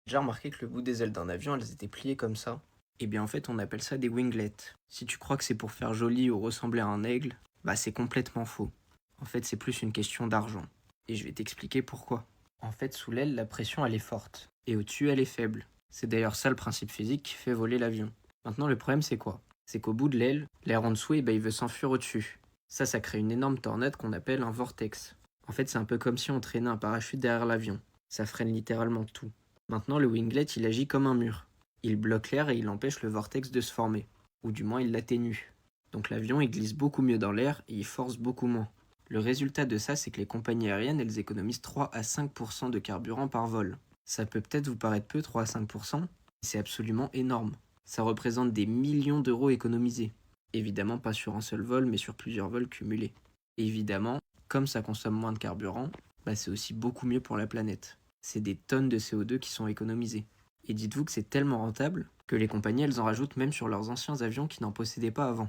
Déjà remarqué que le bout des ailes d'un avion, elles étaient pliées comme ça? Eh bien en fait, on appelle ça des winglets. Si tu crois que c'est pour faire joli ou ressembler à un aigle, bah c'est complètement faux. En fait, c'est plus une question d'argent. Et je vais t'expliquer pourquoi. En fait, sous l'aile, la pression elle est forte. Et au-dessus, elle est faible. C'est d'ailleurs ça le principe physique qui fait voler l'avion. Maintenant, le problème c'est quoi? C'est qu'au bout de l'aile, l'air en dessous, il veut s'enfuir au-dessus. Ça crée une énorme tornade qu'on appelle un vortex. En fait, c'est un peu comme si on traînait un parachute derrière l'avion. Ça freine littéralement tout. Maintenant, le winglet, il agit comme un mur. Il bloque l'air et il empêche le vortex de se former. Ou du moins, il l'atténue. Donc l'avion, il glisse beaucoup mieux dans l'air et il force beaucoup moins. Le résultat de ça, c'est que les compagnies aériennes, elles économisent 3 à 5% de carburant par vol. Ça peut peut-être vous paraître peu, 3 à 5%, mais c'est absolument énorme. Ça représente des millions d'euros économisés. Évidemment, pas sur un seul vol, mais sur plusieurs vols cumulés. Et évidemment, comme ça consomme moins de carburant, c'est aussi beaucoup mieux pour la planète. C'est des tonnes de CO2 qui sont économisées. Et dites-vous que c'est tellement rentable que les compagnies elles en rajoutent même sur leurs anciens avions qui n'en possédaient pas avant.